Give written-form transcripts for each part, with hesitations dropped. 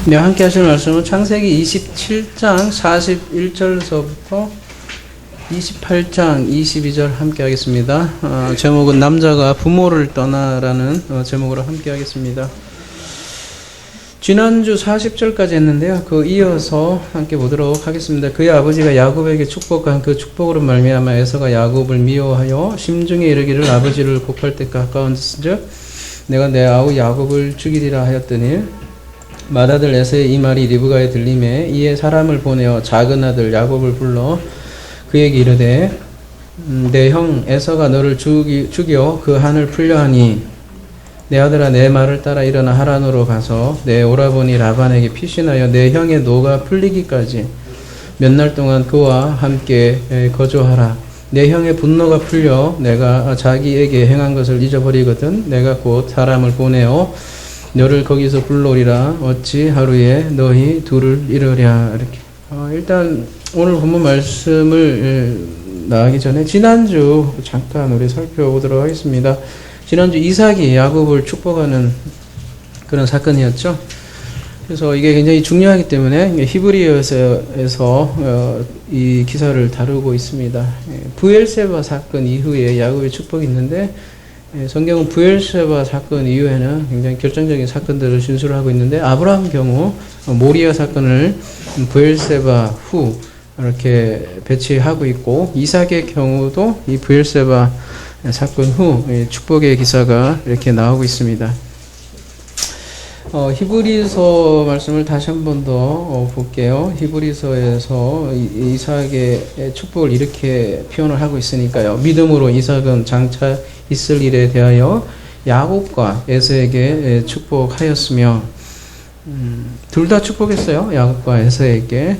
네, 함께 하실 말씀은 창세기 27장 41절서부터 28장 22절 함께 하겠습니다. 제목은 남자가 부모를 떠나라는 제목으로 함께 하겠습니다. 지난주 40절까지 했는데요. 그 이어서 함께 보도록 하겠습니다. 그의 아버지가 야곱에게 축복한 그 축복으로 말미암아 에서가 야곱을 미워하여 심중에 이르기를 아버지를 곡할 때 가까운즉 내가 내 아우 야곱을 죽이리라 하였더니 맏아들 에서의 이 말이 리브가에 들림에 이에 사람을 보내어 작은 아들 야곱을 불러 그에게 이르되 내 형 에서가 너를 죽여 그 한을 풀려 하니 내 아들아 내 말을 따라 일어나 하란으로 가서 내 오라버니 라반에게 피신하여 내 형의 노가 풀리기까지 몇 날 동안 그와 함께 거주하라. 내 형의 분노가 풀려 내가 자기에게 행한 것을 잊어버리거든 내가 곧 사람을 보내어 너를 거기서 불러오리라. 어찌 하루에 너희 둘을 이루랴. 이렇게 일단 오늘 본문 말씀을 나가기 전에 지난주 잠깐 우리 살펴보도록 하겠습니다. 지난주 이삭이 야곱을 축복하는 그런 사건이었죠. 그래서 이게 굉장히 중요하기 때문에 히브리어에서 이 기사를 다루고 있습니다. 브엘세바 사건 이후에 야곱의 축복이 있는데 성경은 브엘세바 사건 이후에는 굉장히 결정적인 사건들을 진술을 하고 있는데 아브라함 경우 모리아 사건을 브엘세바 후 이렇게 배치하고 있고 이삭의 경우도 이 브엘세바 사건 후 축복의 기사가 이렇게 나오고 있습니다. 히브리서 말씀을 다시 한 번 더 볼게요. 히브리서에서 이삭의 축복을 이렇게 표현을 하고 있으니까요. 믿음으로 이삭은 장차 있을 일에 대하여 야곱과 에서에게 축복하였으며 둘 다 축복했어요. 야곱과 에서에게.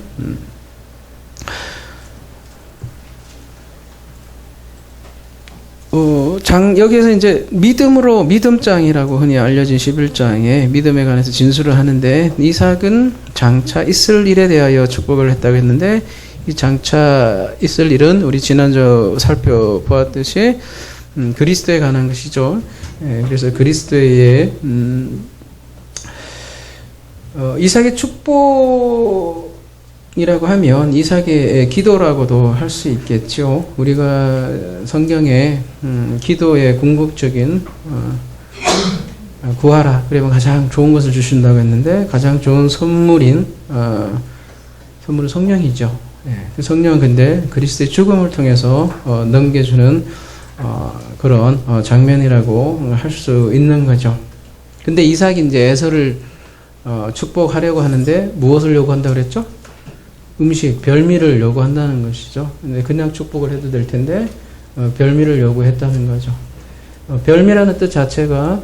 여기에서 이제 믿음으로 믿음장이라고 흔히 알려진 11장에 믿음에 관해서 진술을 하는데 이삭은 장차 있을 일에 대하여 축복을 했다고 했는데 이 장차 있을 일은 우리 지난주 살펴보았듯이 그리스도에 관한 것이죠. 그래서 그리스도의 이삭의 축복이라고 하면 이삭의 기도라고도 할 수 있겠죠. 우리가 성경에 기도의 궁극적인 구하라 그러면 가장 좋은 것을 주신다고 했는데 가장 좋은 선물은 성령이죠. 그 성령은 근데 그리스도의 죽음을 통해서 넘겨주는 그런 장면이라고 할 수 있는 거죠. 근데 이삭이 이제 에서를 축복하려고 하는데 무엇을 요구한다고 그랬죠? 음식, 별미를 요구한다는 것이죠. 근데 그냥 축복을 해도 될 텐데 별미를 요구했다는 거죠. 별미라는 뜻 자체가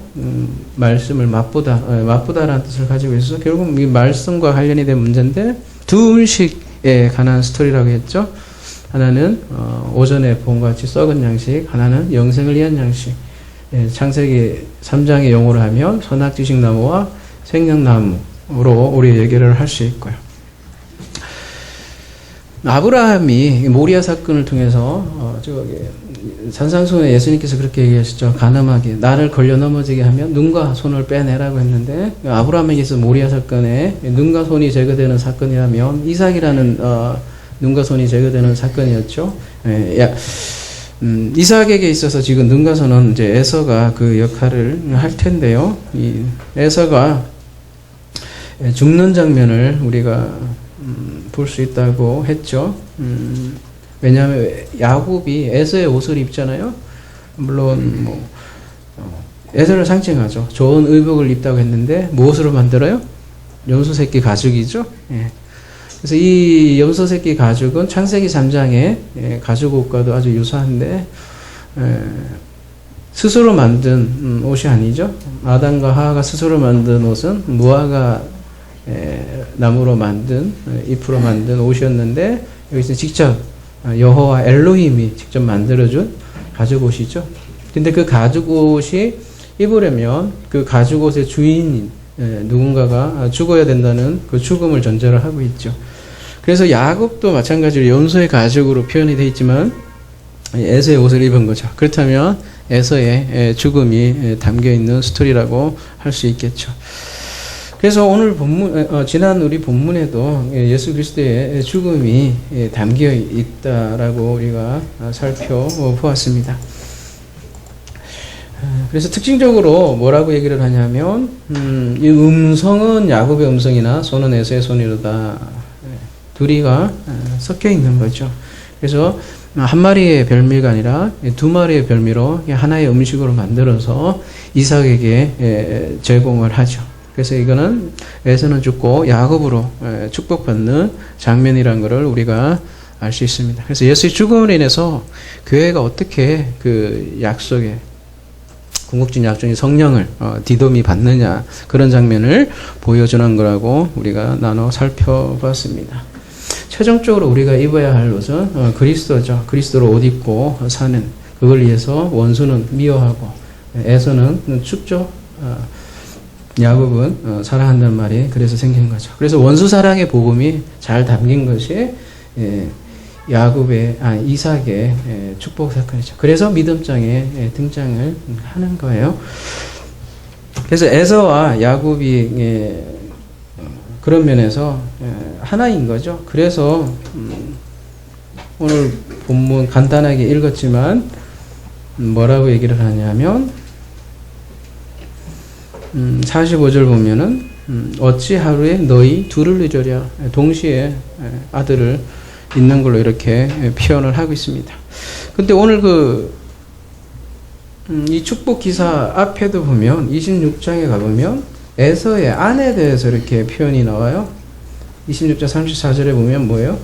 말씀을 맛보다라는 뜻을 가지고 있어서 결국 이 말씀과 관련이 된 문제인데 두 음식에 관한 스토리라고 했죠. 하나는 오전에 본 것 같이 썩은 양식, 하나는 영생을 위한 양식. 창세기 3장의 용어로 하면 선악지식나무와 생명나무로 우리 얘기를 할 수 있고요. 아브라함이 모리아 사건을 통해서 산상수훈에 예수님께서 그렇게 얘기하셨죠. 가늠하게 나를 걸려 넘어지게 하면 눈과 손을 빼내라고 했는데 아브라함에게서 모리아 사건에 눈과 손이 제거되는 사건이라면 이삭이라는 눈과 손이 제거되는 사건이었죠. 이삭에게 있어서 지금 눈과 손은 이제 에서가 그 역할을 할 텐데요. 이 에서가 죽는 장면을 우리가 볼 수 있다고 했죠. 왜냐하면 야곱이 에서의 옷을 입잖아요. 물론 에서를 상징하죠. 좋은 의복을 입다고 했는데 무엇으로 만들어요? 염소새끼 가죽이죠. 그래서 이 염소새끼 가죽은 창세기 3장의 가죽 옷과도 아주 유사한데 스스로 만든 옷이 아니죠. 아담과 하와가 스스로 만든 옷은 무화과 나무로 만든 잎으로 만든 옷이었는데 여기서 직접 여호와 엘로힘이 직접 만들어준 가죽 옷이죠. 근데 그 가죽 옷이 입으려면 그 가죽 옷의 주인인 누군가가 죽어야 된다는 그 죽음을 전제로 하고 있죠. 그래서 야곱도 마찬가지로 염소의 가죽으로 표현이 되어 있지만 에서의 옷을 입은 거죠. 그렇다면 에서의 죽음이 담겨 있는 스토리라고 할 수 있겠죠. 그래서 오늘 본문, 지난 우리 본문에도 예수 그리스도의 죽음이 담겨 있다라고 우리가 살펴보았습니다. 그래서 특징적으로 뭐라고 얘기를 하냐면, 이 음성은 야곱의 음성이나 손은 에서의 손이로다. 둘이가 섞여 있는 거죠. 그래서 한 마리의 별미가 아니라 두 마리의 별미로 하나의 음식으로 만들어서 이삭에게 제공을 하죠. 그래서 이거는 에서는 죽고 야곱으로 축복받는 장면이라는 것을 우리가 알 수 있습니다. 그래서 예수의 죽음으로 인해서 교회가 어떻게 그 약속의 궁극적인 약속인 성령을 디돔이 받느냐, 그런 장면을 보여주는 거라고 우리가 나눠 살펴봤습니다. 최종적으로 우리가 입어야 할 옷은 그리스도죠. 그리스도로 옷 입고 사는, 그걸 위해서 원수는 미워하고 에서는 춥죠. 야곱은 사랑한다는 말이 그래서 생긴 거죠. 그래서 원수 사랑의 복음이 잘 담긴 것이 이삭의 축복 사건이죠. 그래서 믿음장에 등장을 하는 거예요. 그래서 에서와 야곱이 그런 면에서 하나인 거죠. 그래서 오늘 본문 간단하게 읽었지만 뭐라고 얘기를 하냐면 45절 보면은 어찌 하루에 너희 둘을 잊으랴, 동시에 아들을 있는 걸로 이렇게 표현을 하고 있습니다. 근데 오늘 이 축복 기사 앞에도 보면 26장에 가보면 에서의 아내에 대해서 이렇게 표현이 나와요. 26장 34절에 보면 뭐예요?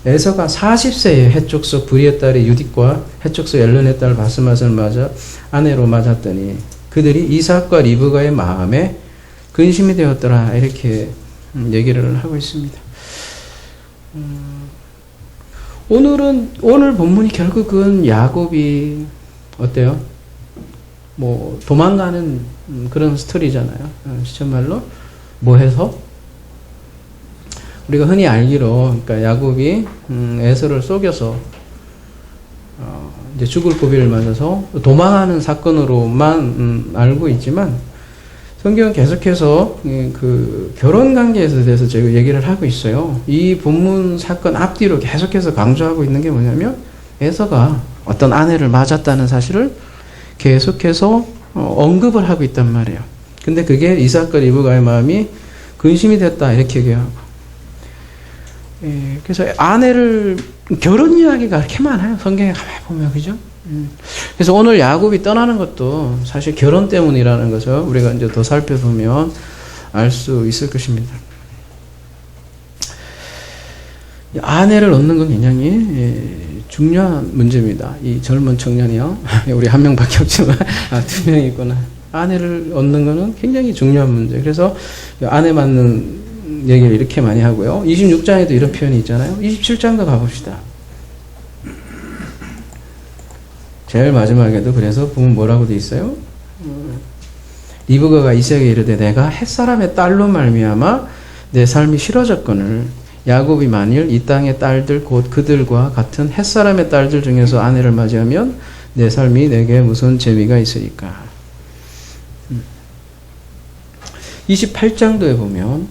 에서가 40세에 해족속 브리의 딸의 유딕과 해족속 엘론의 딸 바스맛을 맞아 아내로 맞았더니 그들이 이삭과 리브가의 마음에 근심이 되었더라, 이렇게 얘기를 하고 있습니다. 오늘 본문이 결국은 야곱이 어때요? 뭐 도망가는 그런 스토리잖아요. 시쳇말로 뭐 해서 우리가 흔히 알기로, 그러니까 야곱이 에서를 속여서 이제 죽을 고비를 맞아서 도망하는 사건으로만 알고 있지만, 성경은 계속해서 그 결혼 관계에 대해서 제가 얘기를 하고 있어요. 이 본문 사건 앞뒤로 계속해서 강조하고 있는 게 뭐냐면, 에서가 어떤 아내를 맞았다는 사실을 계속해서 언급을 하고 있단 말이에요. 근데 그게 이삭과 리브가의 마음이 근심이 됐다, 이렇게 얘기하고. 그래서 결혼 이야기가 그렇게 많아요. 성경에 가만히 보면, 그죠? 그래서 오늘 야곱이 떠나는 것도 사실 결혼 때문이라는 거죠. 우리가 이제 더 살펴보면 알 수 있을 것입니다. 아내를 얻는 건 굉장히 중요한 문제입니다. 이 젊은 청년이요. 우리 한 명밖에 없지만, 두 명이 있구나. 아내를 얻는 거는 굉장히 중요한 문제. 그래서 아내 맞는 얘기를 이렇게 많이 하고요. 26장에도 이런 표현이 있잖아요. 27장도 가봅시다. 제일 마지막에도 그래서 보면 뭐라고 돼 있어요? 리브가가 이삭에게 이르되 내가 햇사람의 딸로 말미암아 내 삶이 싫어졌거늘 야곱이 만일 이 땅의 딸들 곧 그들과 같은 햇사람의 딸들 중에서 아내를 맞이하면 내 삶이 내게 무슨 재미가 있으리까. 28장도에 보면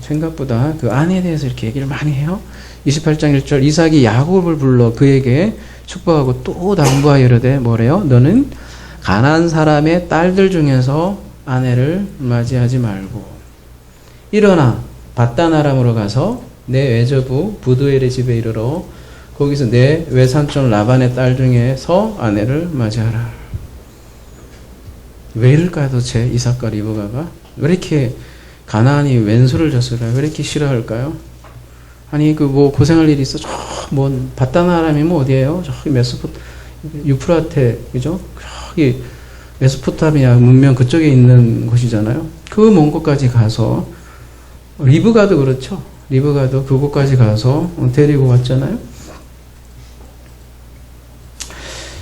생각보다 그 아내에 대해서 이렇게 얘기를 많이 해요. 28장 1절 이삭이 야곱을 불러 그에게 축복하고 또 당부하여 이르되 뭐래요? 너는 가나안 사람의 딸들 중에서 아내를 맞이하지 말고 일어나 밧단 아람으로 가서 내 외조부 부두엘의 집에 이르러 거기서 내 외삼촌 라반의 딸 중에서 아내를 맞이하라. 왜 이럴까요 도대체? 이삭과 리브가가 왜 이렇게 가나안이 왼수를 졌을까요? 왜 이렇게 싫어할까요? 아니 고생할 일이 있어. 밧단 아람이면 어디예요? 저기 유프라테, 그죠? 저기 메소포타미아 문명 그쪽에 있는 곳이잖아요. 그 먼 곳까지 가서 리브가도 그렇죠. 리브가도 그곳까지 가서 데리고 왔잖아요.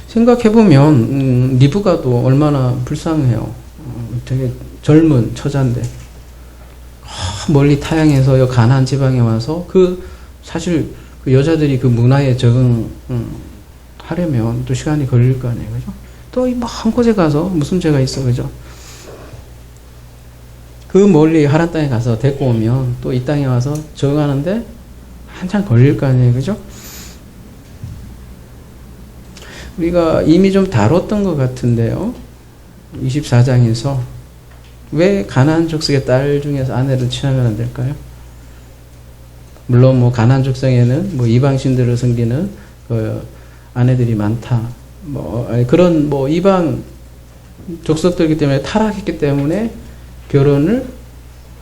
생각해보면 리브가도 얼마나 불쌍해요. 되게 젊은 처자인데 멀리 타향해서 가나안 지방에 와서 사실 그 여자들이 그 문화에 적응하려면 또 시간이 걸릴 거 아니에요, 그죠? 또 한 곳에 가서 무슨 죄가 있어, 그죠? 그 멀리 하란 땅에 가서 데리고 오면 또 이 땅에 와서 적응하는데 한참 걸릴 거 아니에요, 그죠? 우리가 이미 좀 다뤘던 것 같은데요. 24장에서 왜 가나안 족속의 딸 중에서 아내를 취하면 안 될까요? 물론 뭐 가나안 족속에는 뭐 이방신들을 섬기는 그 아내들이 많다. 뭐 그런 뭐 이방 족속들이기 때문에 타락했기 때문에 결혼을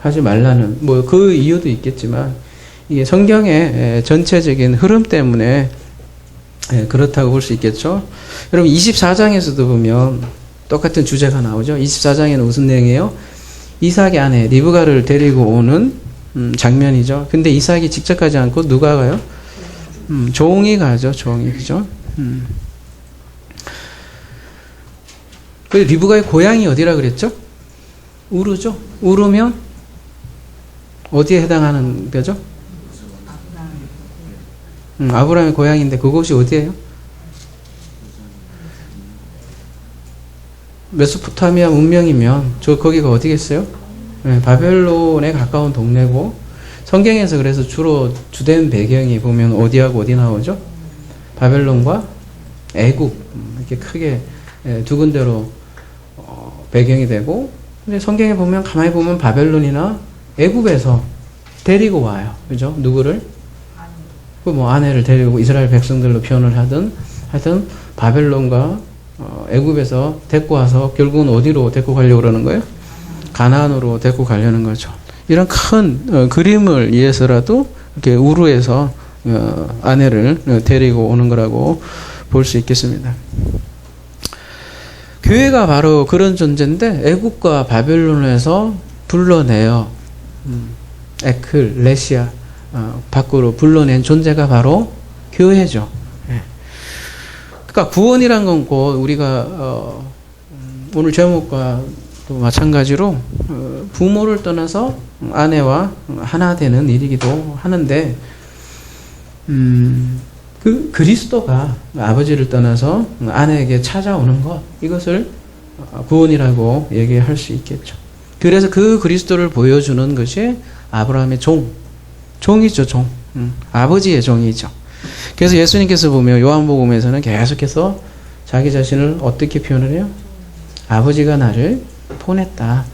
하지 말라는 뭐 그 이유도 있겠지만 이게 성경의 전체적인 흐름 때문에 그렇다고 볼 수 있겠죠. 여러분 24장에서도 보면 똑같은 주제가 나오죠. 24장에는 무슨 내용이에요? 이삭의 아내 리브가를 데리고 오는 장면이죠. 근데 이삭이 직접 가지 않고 누가 가요? 종이 가죠. 종이, 그죠? 그 리브가의 고향이 어디라 그랬죠? 우르죠. 우르면 어디에 해당하는 거죠? 아브라함의 고향인데 그곳이 어디예요? 메소포타미아 문명이면 거기가 어디겠어요? 네, 바벨론에 가까운 동네고 성경에서 그래서 주로 주된 배경이 보면 어디하고 어디 나오죠? 바벨론과 애굽 이렇게 크게 두 군데로 배경이 되고 근데 성경에 보면 가만히 보면 바벨론이나 애굽에서 데리고 와요. 그죠? 누구를? 그 뭐 아내를 데리고 이스라엘 백성들로 표현을 하든 하여튼 바벨론과 애굽에서 데리고 와서 결국은 어디로 데리고 가려고 그러는 거예요? 가나안으로 데리고 가려는 거죠. 이런 큰 그림을 위해서라도 이렇게 우르에서 아내를 데리고 오는 거라고 볼 수 있겠습니다. 교회가 바로 그런 존재인데 애굽과 바벨론에서 불러내어 에클레시아 밖으로 불러낸 존재가 바로 교회죠. 그러니까 구원이란 건 곧 우리가 오늘 제목과 또 마찬가지로 부모를 떠나서 아내와 하나 되는 일이기도 하는데 그 그리스도가 아버지를 떠나서 아내에게 찾아오는 것 이것을 구원이라고 얘기할 수 있겠죠. 그래서 그 그리스도를 보여주는 것이 아브라함의 종이죠. 종. 아버지의 종이죠. 그래서 예수님께서 보면 요한복음에서는 계속해서 자기 자신을 어떻게 표현을 해요? 아버지가 나를 보냈다.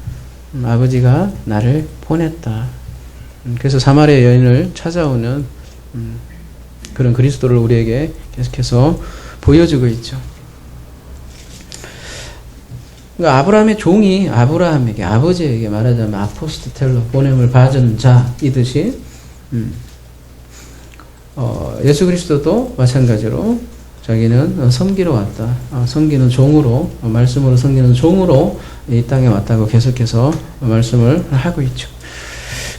아버지가 나를 보냈다. 그래서 사마리아 여인을 찾아오는 그런 그리스도를 우리에게 계속해서 보여주고 있죠. 그러니까 아브라함의 종이 아브라함에게 아버지에게 말하자면 아포스텔로 보냄을 받은 자이듯이 예수 그리스도도 마찬가지로 자기는 섬기러 왔다. 섬기는 종으로 말씀으로 섬기는 종으로 이 땅에 왔다고 계속해서 말씀을 하고 있죠.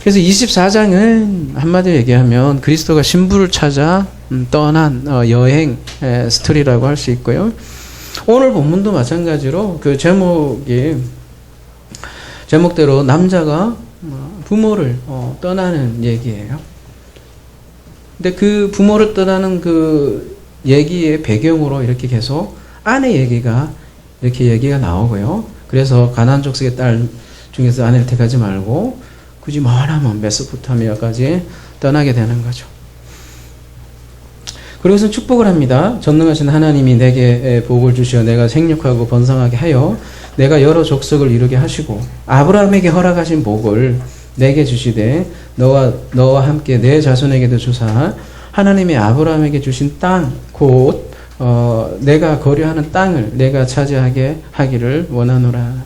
그래서 24장은 한마디로 얘기하면 그리스도가 신부를 찾아 떠난 여행 스토리라고 할 수 있고요. 오늘 본문도 마찬가지로 그 제목대로 남자가 부모를 떠나는 얘기예요. 근데 그 부모를 떠나는 그 얘기의 배경으로 이렇게 계속 아내 얘기가 이렇게 얘기가 나오고요. 그래서 가나안 족속의 딸 중에서 아내를 택하지 말고 굳이 머나먼 메소포타미아까지 떠나게 되는 거죠. 그리고선 축복을 합니다. 전능하신 하나님이 내게 복을 주시어 내가 생육하고 번성하게 하여 내가 여러 족속을 이루게 하시고 아브라함에게 허락하신 복을 내게 주시되 너와 함께 내 자손에게도 주사 하나님이 아브라함에게 주신 땅 곧 내가 거류하는 땅을 내가 차지하게 하기를 원하노라.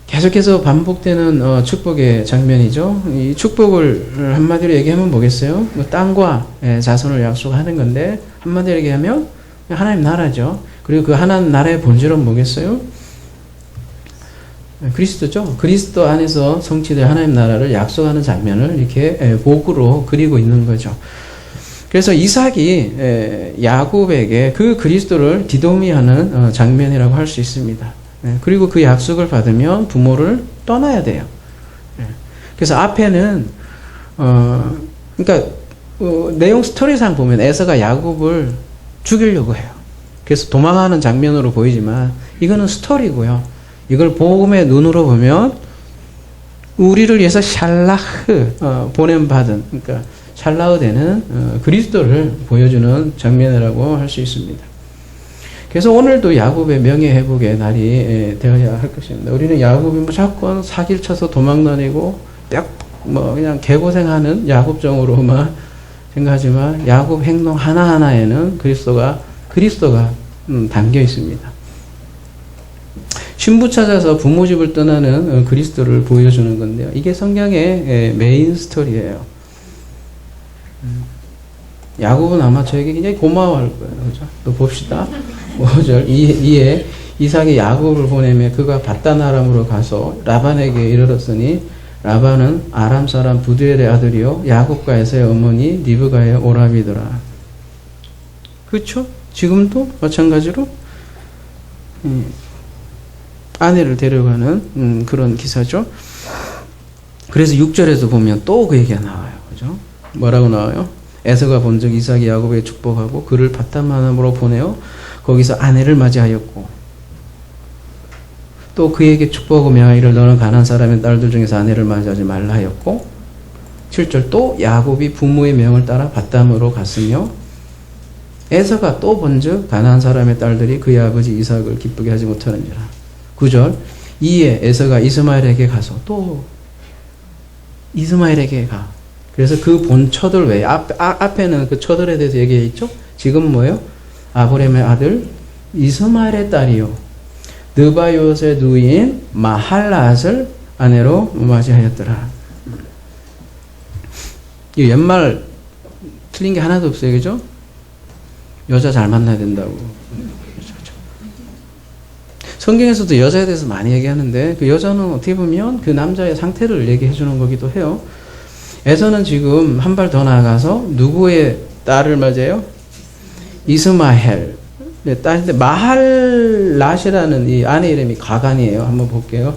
계속해서 반복되는 축복의 장면이죠. 이 축복을 한마디로 얘기하면 뭐겠어요? 땅과 자손을 약속하는 건데 한마디로 얘기하면 하나님 나라죠. 그리고 그 하나님 나라의 본질은 뭐겠어요? 그리스도죠. 그리스도 안에서 성취될 하나님 나라를 약속하는 장면을 이렇게 복으로 그리고 있는 거죠. 그래서 이삭이 야곱에게 그 그리스도를 디도미하는 장면이라고 할 수 있습니다. 그리고 그 약속을 받으면 부모를 떠나야 돼요. 그래서 앞에는 그러니까 내용 스토리상 보면 에서가 야곱을 죽이려고 해요. 그래서 도망하는 장면으로 보이지만 이거는 스토리고요. 이걸 복음의 눈으로 보면 우리를 위해서 샬라흐 보냄받은 그러니까 샬라흐 되는 그리스도를 보여주는 장면이라고 할 수 있습니다. 그래서 오늘도 야곱의 명예회복의 날이 되어야 할 것입니다. 우리는 야곱이 무조건 사기를 쳐서 도망다니고 그냥 개고생하는 야곱정으로만 생각하지만 야곱 행동 하나하나에는 그리스도가 담겨 있습니다. 신부 찾아서 부모 집을 떠나는 그리스도를 보여주는 건데요. 이게 성경의 메인 스토리예요. 야곱은 아마 저에게 굉장히 고마워할 거예요. 그죠? 또 봅시다. 5절 이에 이삭이 야곱을 보내며 그가 밧단 아람으로 가서 라반에게 이르렀으니 라반은 아람 사람 부두엘의 아들이요 야곱과 에서의 어머니 리브가의 오라비더라. 그렇죠? 지금도 마찬가지로 아내를 데려가는 그런 기사죠. 그래서 6절에도 보면 또 그 얘기가 나와요. 그죠? 뭐라고 나와요? 에서가 본즉 이삭이 야곱에게 축복하고 그를 밧단 아람으로 보내어 거기서 아내를 맞이하였고 또 그에게 축복하고 명하기를 너는 가나안 사람의 딸들 중에서 아내를 맞이하지 말라 하였고 7절 또 야곱이 부모의 명을 따라 밧담으로 갔으며 에서가 또 본즉 가나안 사람의 딸들이 그의 아버지 이삭을 기쁘게 하지 못하는지라. 9절 이에 에서가 이스마엘에게 가서 또 이스마엘에게 가. 그래서 그 본 처들 외에 앞에는 그 처들에 대해서 얘기해 있죠. 지금 뭐예요? 아브라함의 아들 이스마엘의 딸이요 느바요스의 누이인 마할랏을 아내로 맞이하였더라. 이 옛말 틀린 게 하나도 없어요. 그죠? 여자 잘 만나야 된다고. 성경에서도 여자에 대해서 많이 얘기하는데 그 여자는 어떻게 보면 그 남자의 상태를 얘기해 주는 거기도 해요. 에서는 지금 한 발 더 나아가서 누구의 딸을 맞아요? 이스마엘 딸인데 마할랏이라는 이 아내 이름이 가간이에요. 한번 볼게요.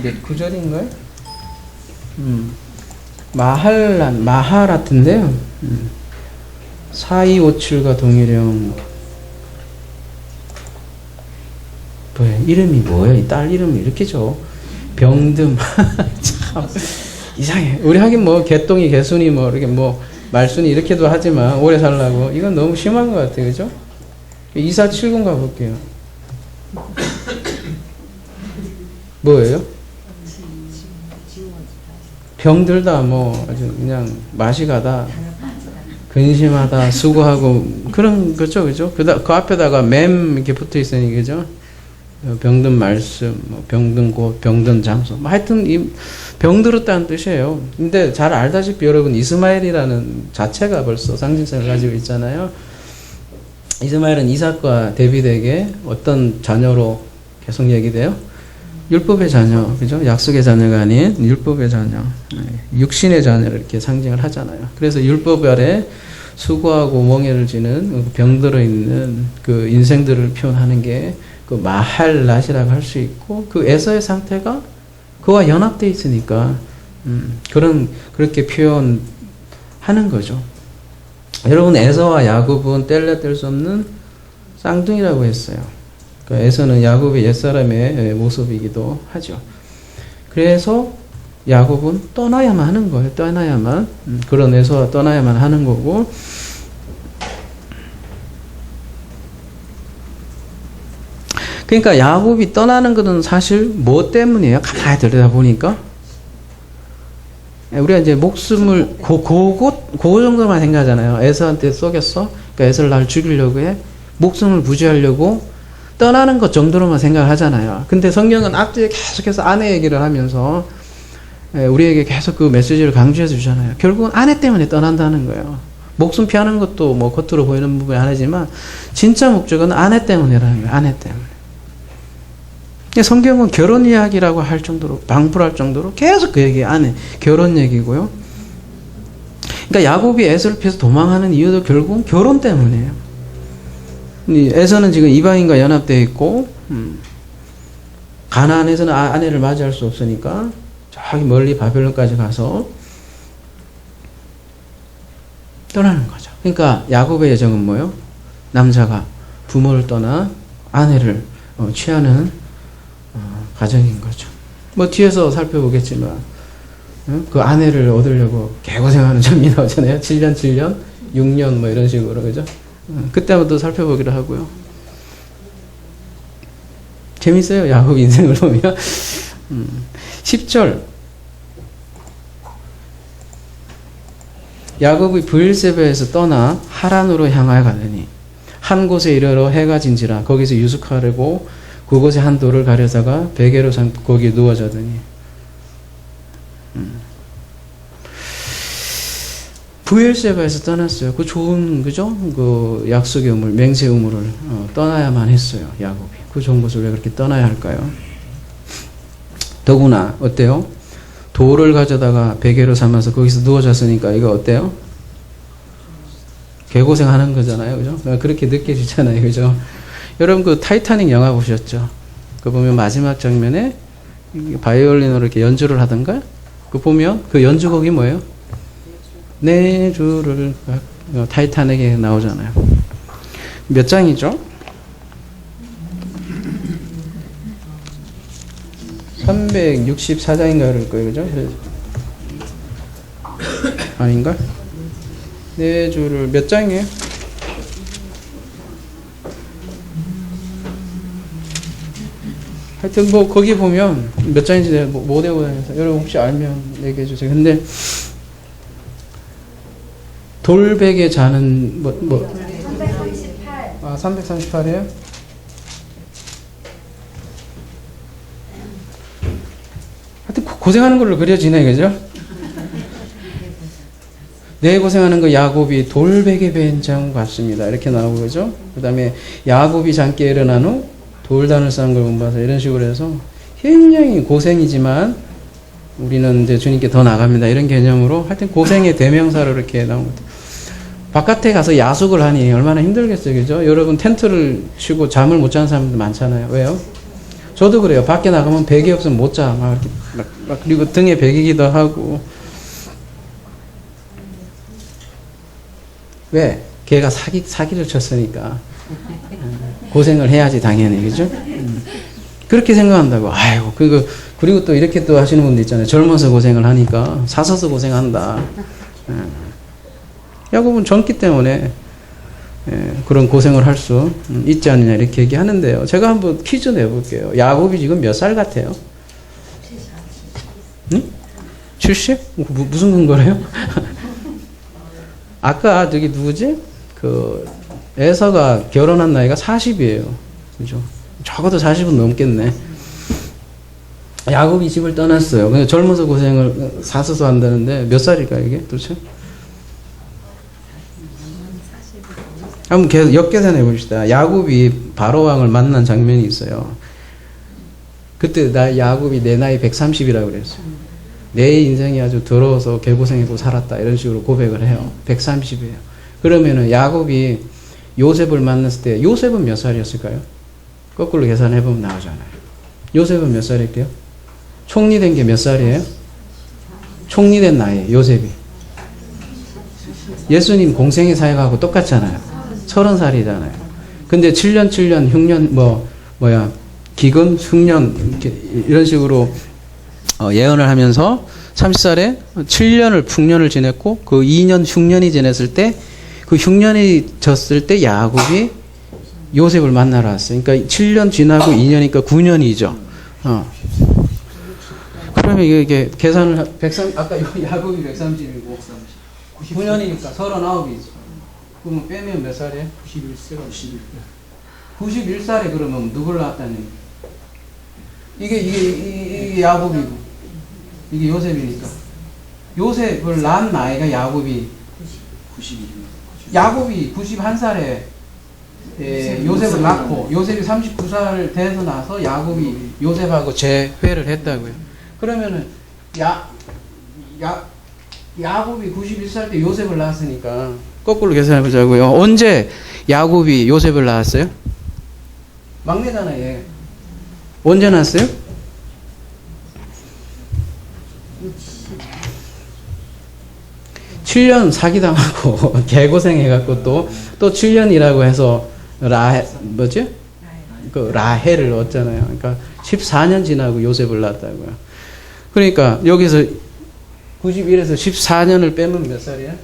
몇 구절인가요? 마하라트인데요. 4257과 동일형. 뭐예요? 이름이 뭐예요? 이 딸 이름이 이렇게죠. 병듬. 참 이상해. 우리 하긴 뭐 개똥이 개순이 뭐 이렇게 뭐 말순이 이렇게도 하지만 오래 살라고 이건 너무 심한 것 같아요. 그죠? 2470 가볼게요. 뭐예요? 병들다 뭐 아주 그냥 맛이 가다 근심하다 수고하고 그런 거죠. 그죠? 그 앞에다가 맴 이렇게 붙어 있으니 그죠? 병든 말씀, 뭐 병든 곳, 병든 장소, 뭐 하여튼 이 병들었다는 뜻이에요. 근데 잘 알다시피 여러분 이스마엘이라는 자체가 벌써 상징성을 가지고 있잖아요. 이스마엘은 이삭과 데빗에게 어떤 자녀로 계속 얘기돼요? 율법의 자녀, 그죠? 약속의 자녀가 아닌 율법의 자녀, 육신의 자녀를 이렇게 상징을 하잖아요. 그래서 율법 아래 수고하고 멍에를 지는 병들어 있는 그 인생들을 표현하는 게 그 마할랏이라고 할 수 있고 그 에서의 상태가 그와 연합되어 있으니까 그렇게 표현하는 거죠. 여러분 에서와 야곱은 뗄래야 뗄 수 없는 쌍둥이라고 했어요. 그러니까 에서는 야곱의 옛사람의 모습이기도 하죠. 그래서 야곱은 떠나야만 하는 거예요. 떠나야만 그런 에서와 떠나야만 하는 거고 그러니까 야곱이 떠나는 것은 사실 뭐 때문이에요? 가만히 들여다보니까 우리가 이제 목숨을 그 정도만 생각하잖아요. 에서한테 쏘겠어? 그러니까 에서를 날 죽이려고 해? 목숨을 부지하려고 떠나는 것 정도로만 생각하잖아요. 근데 성경은 앞뒤에 계속해서 아내 얘기를 하면서 우리에게 계속 그 메시지를 강조해 주잖아요. 결국은 아내 때문에 떠난다는 거예요. 목숨 피하는 것도 뭐 겉으로 보이는 부분이 하나지만 진짜 목적은 아내 때문이라는 거예요. 아내 때문에. 성경은 결혼 이야기라고 할 정도로 방불할 정도로 계속 그 얘기 아내 결혼 얘기고요. 그러니까 야곱이 에서를 피해서 도망하는 이유도 결국은 결혼 때문이에요. 에서는 지금 이방인과 연합되어 있고 가나안에서는 아내를 맞이할 수 없으니까 저기 멀리 바벨론까지 가서 떠나는 거죠. 그러니까 야곱의 예정은 뭐예요? 남자가 부모를 떠나 아내를 취하는 가정인 거죠. 뭐 뒤에서 살펴보겠지만 그 아내를 얻으려고 개고생하는 장면이 나오잖아요. 7년, 7년, 6년 뭐 이런 식으로 그죠? 그때부터 살펴보기로 하고요. 재밌어요. 야곱 인생을 보면. 10절 야곱이 브엘세바에서 떠나 하란으로 향하여 가더니 한 곳에 이르러 해가 진지라 거기서 유숙하려고 그곳에 한 돌을 가려다가 베개로 삼고 거기에 누워 자더니 브엘세바에서 떠났어요. 그 좋은 그죠? 그 약속의 우물, 맹세 우물을 떠나야만 했어요. 야곱이. 그 좋은 곳을 왜 그렇게 떠나야 할까요? 더구나 어때요? 돌을 가져다가 베개로 삼아서 거기서 누워 잤으니까 이거 어때요? 개고생하는 거잖아요. 그죠? 그렇게 느껴지잖아요. 그죠? 여러분 그 타이타닉 영화 보셨죠? 그 보면 마지막 장면에 바이올린으로 이렇게 연주를 하던가? 그 보면 그 연주곡이 뭐예요? 네 주를 타이타닉에 나오잖아요. 몇 장이죠? 364장인가 그럴 거예요. 그죠? 아닌가? 네 주를 몇 장이에요? 하여튼 뭐 거기 보면 몇 장인지 내가 못 외우고 다녀서 여러분 혹시 알면 얘기해 주세요. 근데 돌베개 자는 뭐 338. 아 338이에요? 하여튼 고생하는 걸로 그려지네 그죠? 내 고생하는 거 야곱이 돌베개 벤장 같습니다. 이렇게 나오고 그죠? 그 다음에 야곱이 잠깨 일어난 후 돌단을 쌓은 걸 본받아서 이런 식으로 해서 굉장히 고생이지만 우리는 이제 주님께 더 나갑니다. 이런 개념으로 하여튼 고생의 대명사로 이렇게 나온 것 같아요. 바깥에 가서 야숙을 하니 얼마나 힘들겠어요. 그죠? 여러분 텐트를 치고 잠을 못 자는 사람들 많잖아요. 왜요? 저도 그래요. 밖에 나가면 베개 없으면 못 자. 막 그리고 등에 베기기도 하고. 왜? 걔가 사기를 쳤으니까. 고생을 해야지, 당연히. 그죠? 그렇게 생각한다고. 아이고, 그리고 또 이렇게 또 하시는 분들 있잖아요. 젊어서 고생을 하니까 사서서 고생한다. 야곱은 젊기 때문에 그런 고생을 할 수 있지 않느냐 이렇게 얘기하는데요. 제가 한번 퀴즈 내볼게요. 야곱이 지금 몇 살 같아요? 응? 70? 무슨 근거래요? 아까 저기 누구지? 그 에서가 결혼한 나이가 40이에요. 그죠? 적어도 40은 넘겠네. 야곱이 집을 떠났어요. 근데 젊어서 고생을 사서서 한다는데 몇 살일까 이게 도대체? 한번 계속 역계산해 봅시다. 야곱이 바로왕을 만난 장면이 있어요. 그때 야곱이 내 나이 130이라고 그랬어요. 내 인생이 아주 더러워서 개고생하고 살았다 이런 식으로 고백을 해요. 130이에요. 그러면은 야곱이 요셉을 만났을 때 요셉은 몇 살이었을까요? 거꾸로 계산해 보면 나오잖아요. 요셉은 몇 살일게요? 총리된 게 몇 살이에요? 총리된 나이 요셉이. 예수님 공생의 사역하고 똑같잖아요. 30살이잖아요. 근데 7년, 7년, 흉년, 기근, 흉년, 이런 식으로 예언을 하면서 30살에 7년을 풍년을 지냈고 그 2년 흉년이 지냈을 때 그 흉년이 졌을 때 야곱이 요셉을 만나러 왔어요. 그러니까 7년 지나고 2년이니까 9년이죠. 그러면 이게 계산을 아까 야곱이 130이고 9년이니까 39이죠. 그러면 빼면 몇 살이에요? 91살에 그러면 누굴 낳았다니? 이게 야곱이고 이게 요셉이니까 요셉을 낳은 나이가 야곱이 91살에 요셉을 낳고 요셉이 39살 돼서 나서 야곱이 요셉하고 재회를 했다고요. 그러면은 야곱이 91살 때 요셉을 낳았으니까 거꾸로 계산해 보자고요. 언제 야곱이 요셉을 낳았어요? 막내잖아요. 얘. 언제 낳았어요? 7년 사기당하고 개고생해갖고 또 7년이라고 해서 뭐지? 그 라헬을 얻잖아요. 그러니까 14년 지나고 요셉을 낳았다고요. 그러니까 여기서 91에서 14년을 빼면 몇 살이야?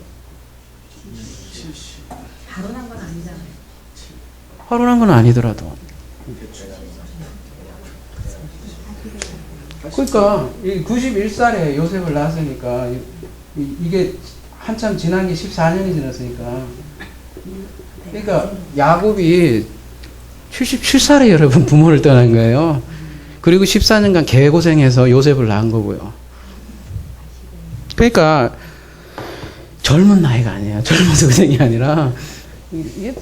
바로 난 건 아니잖아요. 바로 난 건 아니더라도. 그러니까 91살에 요셉을 낳았으니까 이게 한참 지난 게 14년이 지났으니까. 그러니까 야곱이 77살에 여러분 부모를 떠난 거예요. 그리고 14년간 개고생해서 요셉을 낳은 거고요. 그러니까 젊은 나이가 아니야. 젊어서 고생이 아니라 이게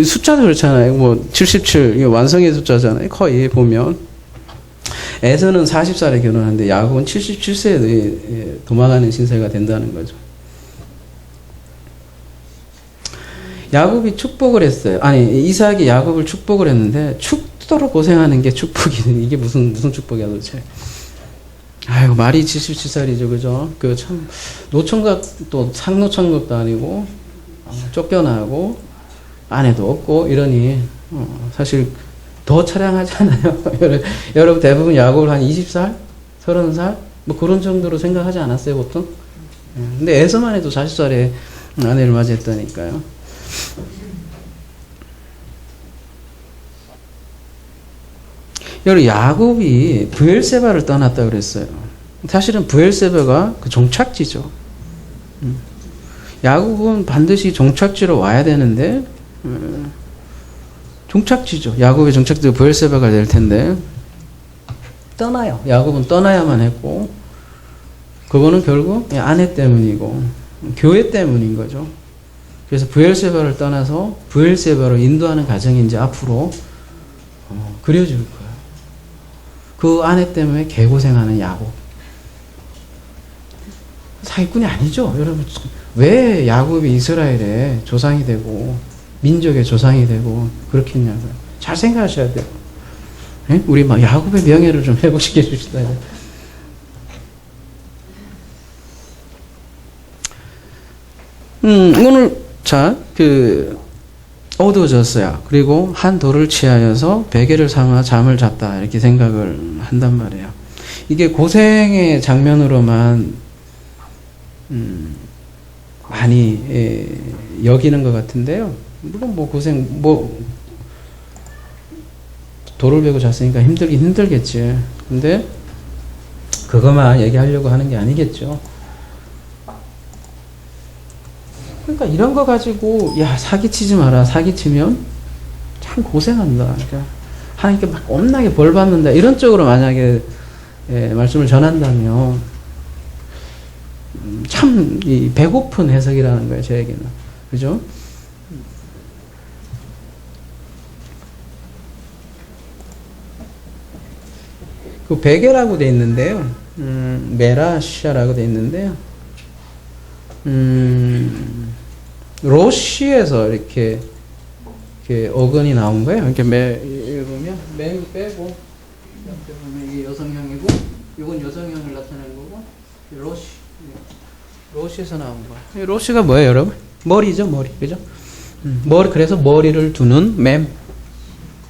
숫자도 그렇잖아요. 뭐 77, 이게 완성의 숫자잖아요. 거의 보면 에서는 40살에 결혼하는데 야곱은 77세에 도망가는 신세가 된다는 거죠. 야곱이 축복을 했어요. 아니 이삭이 야곱을 축복을 했는데 죽도록 고생하는 게 축복이 이게 무슨 축복이야 도대체. 아이고 말이 77살이죠, 그죠? 그 참 노총각도 상노총각도 아니고 쫓겨나고 아내도 없고 이러니 사실 더 처량하잖아요. 여러분 대부분 야곱을 한 20살, 30살 뭐 그런 정도로 생각하지 않았어요 보통. 근데 에서만 해도 40살에 아내를 맞이했다니까요. 여러분 야곱이 브엘세바를 떠났다 그랬어요. 사실은 브엘세바가 그 종착지죠. 야곱은 반드시 종착지로 와야 되는데 종착지죠. 야곱의 종착지가 브엘세바가 될 텐데 떠나요. 야곱은 떠나야만 했고 그거는 결국 아내 때문이고 교회 때문인 거죠. 그래서 브엘세바를 떠나서 브엘세바로 인도하는 과정이 이제 앞으로 그려질 거예요. 그 아내 때문에 개고생하는 야곱. 사기꾼이 아니죠. 여러분 왜 야곱이 이스라엘의 조상이 되고 민족의 조상이 되고 그렇겠냐고요. 잘 생각하셔야 돼요. 네? 우리 막 야곱의 명예를 좀 회복시켜 주시다. 오늘 자 어두워졌어요. 그리고 한 돌을 취하여서 베개를 삼아 잠을 잤다 이렇게 생각을 한단 말이에요. 이게 고생의 장면으로만 많이 여기는 것 같은데요. 물론 뭐 고생 돌을 베고 잤으니까 힘들긴 힘들겠지. 근데 그것만 얘기하려고 하는 게 아니겠죠. 그러니까 이런 거 가지고 야 사기치지 마라. 사기치면 참 고생한다. 그러니까 하나님께 막 겁나게 벌 받는다. 이런 쪽으로 만약에 말씀을 전한다면 참 이 배고픈 해석이라는 거예요. 제 얘기는. 그죠? 그 베개라고 돼 있는데요. 메라시아라고 돼 있는데요. 로시에서 이렇게 어근이 나온 거예요. 이렇게 읽으면 맨 빼고 옆에 보면 이게 여성형이고 이건 여성형을 나타내는 거고 로시에서 나온 거예요. 로시가 뭐예요, 여러분? 머리죠, 머리. 그죠? 머리, 그래서 머리를 두는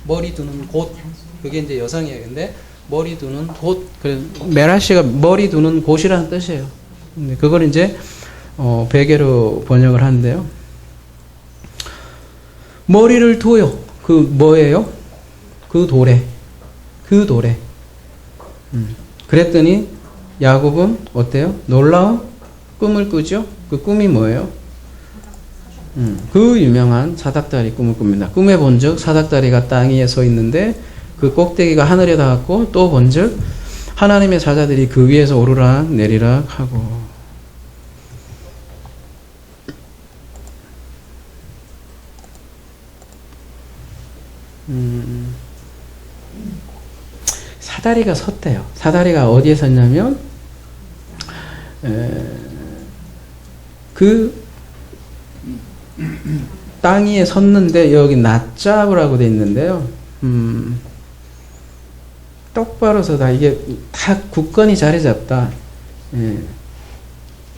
머리 두는 곳. 그게 이제 여성이에요. 근데 머리 두는 곳. 그래서 메라시가 머리 두는 곳이라는 뜻이에요. 근데 그걸 이제 베개로 번역을 하는데요. 머리를 둬요. 그 뭐예요? 그 돌에. 그랬더니 야곱은 어때요? 놀라운 꿈을 꾸죠? 그 꿈이 뭐예요? 그 유명한 사닥다리 꿈을 꿉니다. 꿈에 본즉 사닥다리가 땅 위에 서 있는데 그 꼭대기가 하늘에 닿았고 또 본즉 하나님의 사자들이 그 위에서 오르락 내리락 하고. 사다리가 섰대요. 사다리가 어디에 섰냐면 그 땅 위에 섰는데 여기 낮잡으라고 돼 있는데요. 똑바로 서다. 이게 다 굳건히 자리 잡다.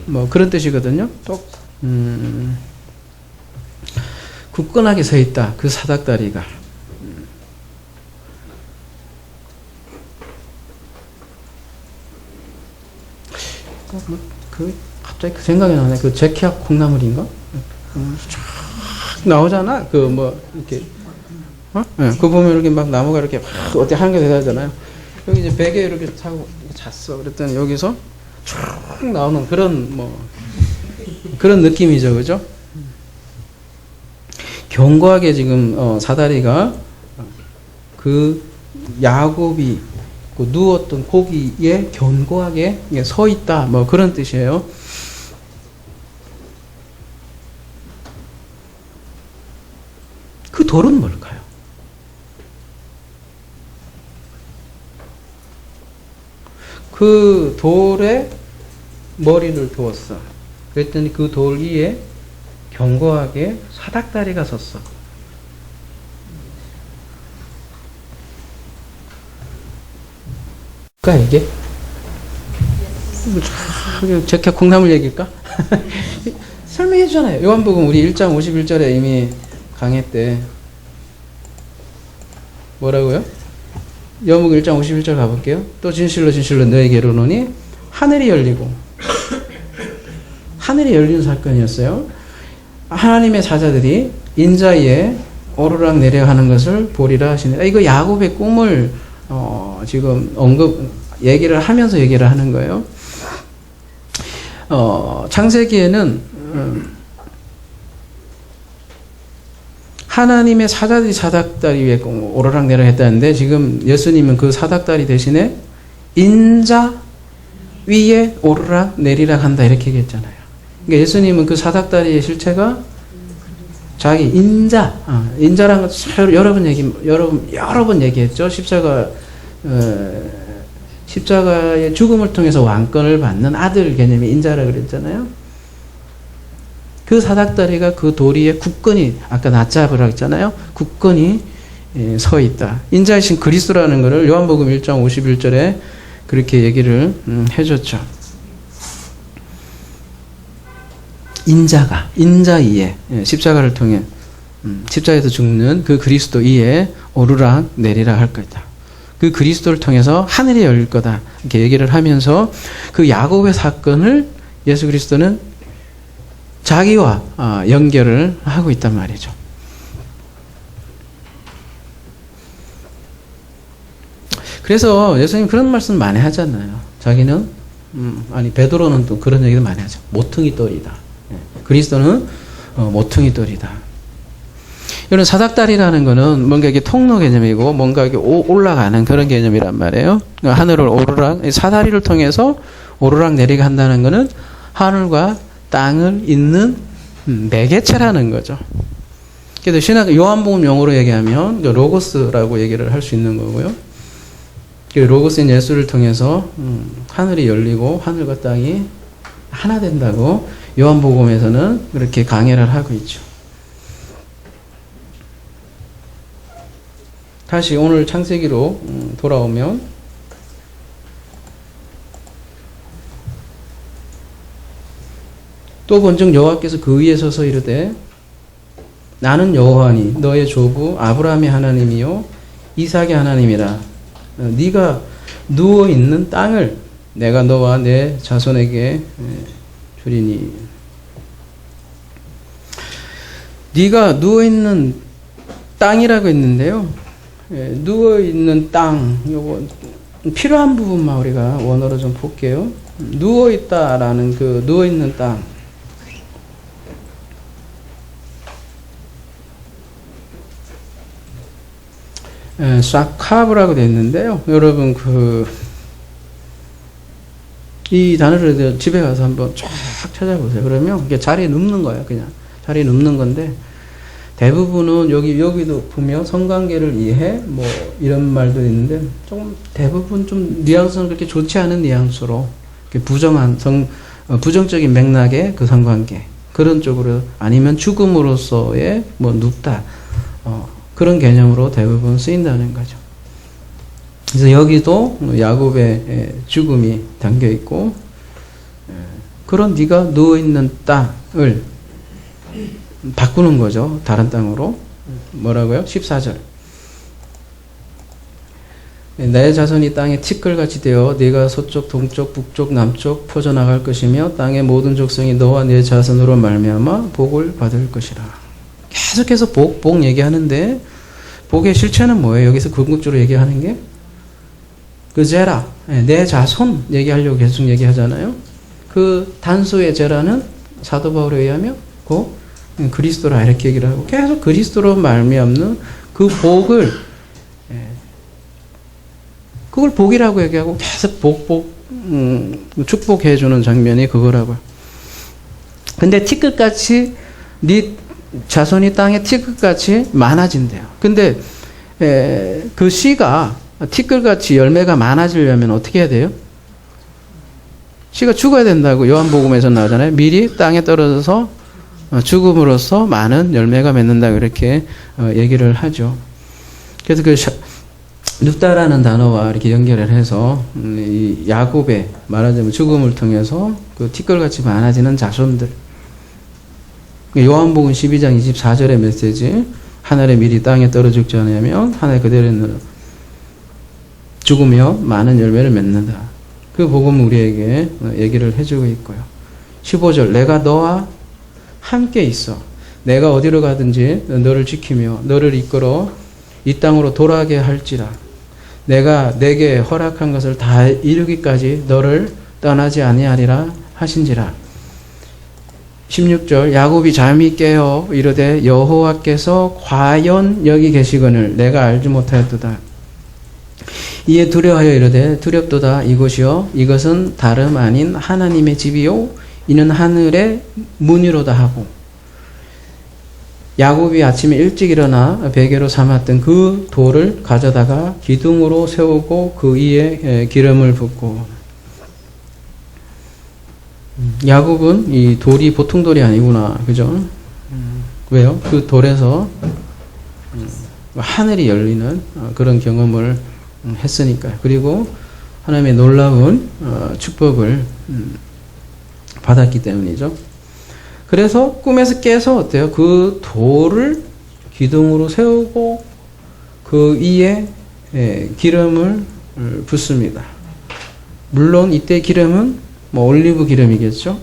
뭐 그런 뜻이거든요. 또 굳건하게 서 있다. 그 사닥다리가. 갑자기 그 생각이 나네. 그 제키아 콩나물인가? 쫙 나오잖아. 그 뭐 이렇게 네, 그거 보면 이렇게 막 나무가 이렇게 막 어떻게 하는 게 대단하잖아요. 여기 이제 베개 이렇게 타고 잤어. 그랬더니 여기서 쭉 나오는 그런 뭐 그런 느낌이죠, 그죠? 견고하게 지금 사다리가 그 야곱이 그 누웠던 고기에 견고하게 서 있다, 뭐 그런 뜻이에요. 그 돌은 뭘까요? 그 돌에 머리를 두었어. 그랬더니 그 돌 위에 견고하게 사닥다리가 섰어. 그러니까 이게 제가 콩나물 얘기일까? 설명해 주잖아요. 요한복음 우리 1장 51절에 이미 강의 때 뭐라고요? 요한복음 1장 51절 가볼게요. 또 진실로 진실로 너에게 이르노니 하늘이 열리고 하늘이 열리는 사건이었어요. 하나님의 사자들이 인자에 오르락 내려가는 것을 보리라 하시네. 이거 야곱의 꿈을 지금 얘기를 하면서 얘기를 하는 거예요. 창세기에는 하나님의 사자들이 사닥다리 위에 오르락 내리락 했다는데 지금 예수님은 그 사닥다리 대신에 인자 위에 오르락 내리락 한다 이렇게 얘기했잖아요. 그러니까 예수님은 그 사닥다리의 실체가 자기 인자라는 것 여러 번 얘기했죠. 십자가의 죽음을 통해서 왕권을 받는 아들 개념이 인자라 그랬잖아요. 그 사닥다리가 그 도리에 굳건히 아까 낫잡으라고 했잖아요. 굳건히 서 있다. 인자이신 그리스도라는 것을 요한복음 1장 51절에 그렇게 얘기를 해줬죠. 인자 이에 십자가를 통해 십자가에서 죽는 그 그리스도 이에 오르락 내리락 할 거다. 그 그리스도를 통해서 하늘이 열릴 거다. 이렇게 얘기를 하면서 그 야곱의 사건을 예수 그리스도는 자기와 연결을 하고 있단 말이죠. 그래서 예수님 그런 말씀 많이 하잖아요. 자기는 베드로는 또 그런 얘기도 많이 하죠. 모퉁이 돌이다. 그리스도는 모퉁이 돌이다. 이런 사닥다리라는 거는 뭔가 이게 통로 개념이고 뭔가 이게 올라가는 그런 개념이란 말이에요. 하늘을 사다리를 통해서 오르락 내리락 한다는 거는 하늘과 땅을 잇는 매개체라는 거죠. 그래서 신학 요한복음 용어로 얘기하면 로고스라고 얘기를 할 수 있는 거고요. 로고스인 예수를 통해서 하늘이 열리고 하늘과 땅이 하나 된다고 요한복음에서는 그렇게 강해를 하고 있죠. 다시 오늘 창세기로 돌아오면 또 본즉 여호와께서 그 위에 서서 이르되 나는 여호와니 너의 조부 아브라함의 하나님이요 이삭의 하나님이라. 네가 누워 있는 땅을 내가 너와 내 자손에게 주리니. 네가 누워 있는 땅이라고 했는데요. 누워 있는 땅 요거 필요한 부분만 우리가 원어로 좀 볼게요. 누워 있다라는 그 누워 있는 땅. 샤카브라고 되어 있는데요. 여러분 이 단어를 집에 가서 한번 쫙 찾아보세요. 그러면 이게 자리에 눕는 거예요. 그냥 자리에 눕는 건데 대부분은 여기도 보면 성관계를 이해해 뭐 이런 말도 있는데 조금 대부분 좀 뉘앙스는 그렇게 좋지 않은 뉘앙스로 부정적인 맥락의 그 성관계 그런 쪽으로 아니면 죽음으로서의 뭐 눕다 그런 개념으로 대부분 쓰인다는 거죠. 그래서 여기도 야곱의 죽음이 담겨 있고 그런 네가 누워있는 땅을 바꾸는 거죠. 다른 땅으로. 뭐라고요? 14절. 내 자손이 땅에 티끌같이 되어 네가 서쪽, 동쪽, 북쪽, 남쪽 퍼져나갈 것이며 땅의 모든 족속이 너와 네 자손으로 말미암아 복을 받을 것이라. 계속해서 복 얘기하는데 복의 실체는 뭐예요? 여기서 궁극적으로 얘기하는 게 그 제라, 내 자손 얘기하려고 계속 얘기하잖아요. 그 단수의 제라는 사도 바울에 의하면 그리스도라 이렇게 얘기를 하고 계속 그리스도로 말미암는 그 복을 그걸 복이라고 얘기하고 계속 축복해 주는 장면이 그거라고요. 근데 티끌같이 네 자손이 땅에 티끌같이 많아진대요. 근데 그 씨가 티끌같이 열매가 많아지려면 어떻게 해야 돼요? 씨가 죽어야 된다고 요한복음에서 나오잖아요. 미리 땅에 떨어져서 죽음으로써 많은 열매가 맺는다고 이렇게 얘기를 하죠. 그래서 그 눕다라는 단어와 이렇게 연결을 해서 이 야곱의 말하자면 죽음을 통해서 그 티끌같이 많아지는 자손들. 요한복음 12장 24절의 메시지 하늘의 밀이 땅에 떨어 죽지 않으면 하늘 그대로 있는 죽으며 많은 열매를 맺는다. 그 복음을 우리에게 얘기를 해주고 있고요. 15절 내가 너와 함께 있어. 내가 어디로 가든지 너를 지키며 너를 이끌어 이 땅으로 돌아가게 할지라. 내가 내게 허락한 것을 다 이루기까지 너를 떠나지 아니하리라 하신지라. 16절 야곱이 잠이 깨어 이르되 여호와께서 과연 여기 계시거늘 내가 알지 못하였도다. 이에 두려워하여 이르되 두렵도다. 이곳이요 이것은 다름 아닌 하나님의 집이요 이는 하늘의 문이로다 하고. 야곱이 아침에 일찍 일어나 베개로 삼았던 그 돌을 가져다가 기둥으로 세우고 그 위에 기름을 붓고. 야곱은 이 돌이 보통 돌이 아니구나. 그죠? 왜요? 그 돌에서 하늘이 열리는 그런 경험을 했으니까요. 그리고 하나님의 놀라운 축복을 받았기 때문이죠. 그래서 꿈에서 깨서 어때요? 그 돌을 기둥으로 세우고 그 위에 기름을 붓습니다. 물론 이때 기름은 뭐 올리브 기름이겠죠.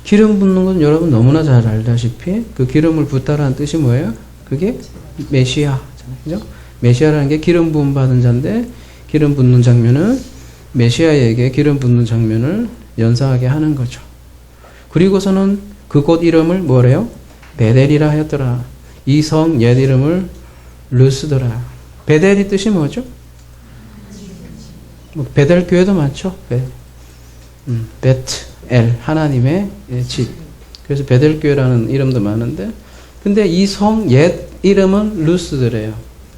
기름 붓는 건 여러분 너무나 잘 알다시피 그 기름을 붓다라는 뜻이 뭐예요? 그게 메시아, 그죠? 메시아라는 게 기름 부음 받은 자인데 기름 붓는 장면은 메시아에게 기름 붓는 장면을 연상하게 하는 거죠. 그리고서는 그곳 이름을 뭐래요? 베델이라 하였더라. 이 성 옛 이름을 루스더라. 베델이 뜻이 뭐죠? 베델 교회도 많죠. 베트엘 하나님의 집. 그래서 베델 교회라는 이름도 많은데, 근데 이 성 옛 이름은 루스더래요.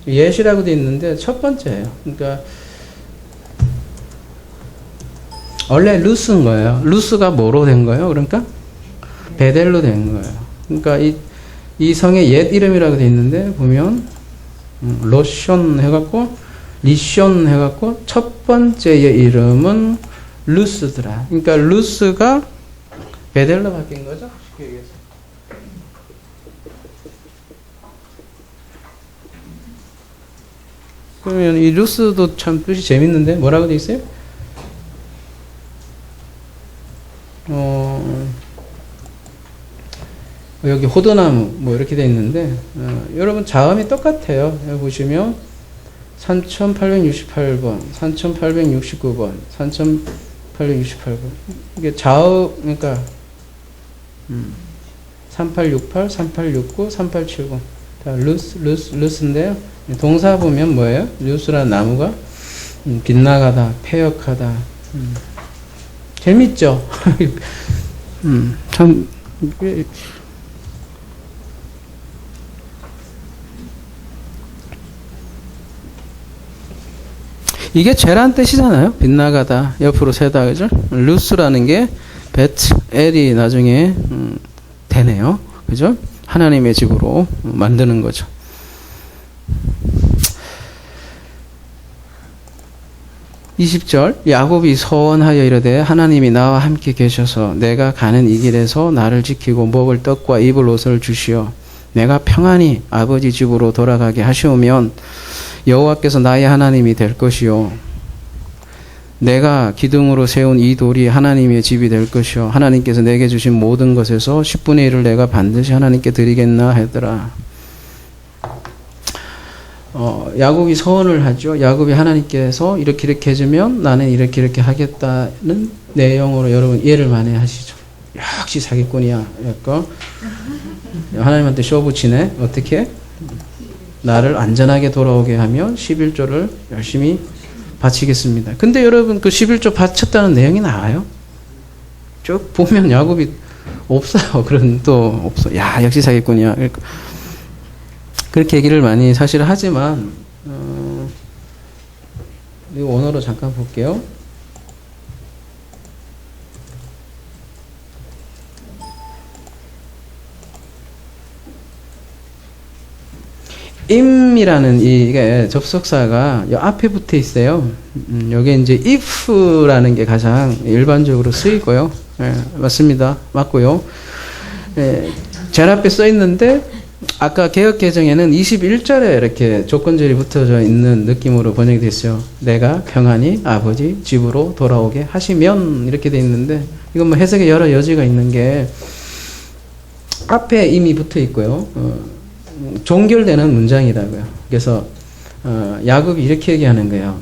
옛이라고 돼 있는데 첫 번째예요. 그러니까 원래 루스인 거예요. 루스가 뭐로 된 거예요? 그러니까 베델로 된 거예요. 그러니까 이 성의 옛 이름이라고 돼 있는데 보면 로션 해갖고 리션 해갖고 첫 번째의 이름은 루스더라. 그러니까 루스가 베델로 바뀐 거죠. 쉽게 얘기해서. 그러면 이 루스도 참 뜻이 재밌는데 뭐라고 돼 있어요? 여기 호두나무 뭐 이렇게 돼 있는데 여러분 자음이 똑같아요. 여기 보시면 3868번, 3869번, 3868번 이게 자음 그러니까 3868, 3869, 3870 다 루스인데요. 동사 보면 뭐예요? 루스라는 나무가 빗나가다, 패역하다. 재밌죠? 참 이게 죄란 뜻이잖아요. 빗나가다, 옆으로 새다, 그죠? 루스라는 게 베트엘이 나중에 되네요. 그죠? 하나님의 집으로 만드는 거죠. 20절 야곱이 서원하여 이르되 하나님이 나와 함께 계셔서 내가 가는 이 길에서 나를 지키고 먹을 떡과 입을 옷을 주시어 내가 평안히 아버지 집으로 돌아가게 하시오면 여호와께서 나의 하나님이 될 것이요 내가 기둥으로 세운 이 돌이 하나님의 집이 될 것이요 하나님께서 내게 주신 모든 것에서 10분의 1을 내가 반드시 하나님께 드리겠나 하더라. 야곱이 서원을 하죠. 야곱이 하나님께서 이렇게 해주면 나는 이렇게 하겠다는 내용으로 여러분 이해를 많이 하시죠. 역시 사기꾼이야. 약간 하나님한테 쇼 붙이네. 어떻게? 나를 안전하게 돌아오게 하면 11조를 열심히 바치겠습니다. 근데 여러분 그 11조 바쳤다는 내용이 나와요? 쭉 보면 야곱이 없어요. 그런 또 없어. 야 역시 사기꾼이야. 그렇게 얘기를 많이 사실 하지만 이 원어로 잠깐 볼게요. im이라는 이게 접속사가 이 앞에 붙어 있어요. 여기 이제 if라는 게 가장 일반적으로 쓰이고요. 예, 맞습니다. 맞고요. 예, 제일 앞에 써 있는데 아까 개역 개정에는 21절에 이렇게 조건절이 붙어져 있는 느낌으로 번역이 됐어요. 내가 평안히 아버지 집으로 돌아오게 하시면 이렇게 돼 있는데 이건 뭐 해석에 여러 여지가 있는 게 앞에 이미 붙어 있고요. 종결되는 문장이라고요. 그래서 야곱이 이렇게 얘기하는 거예요.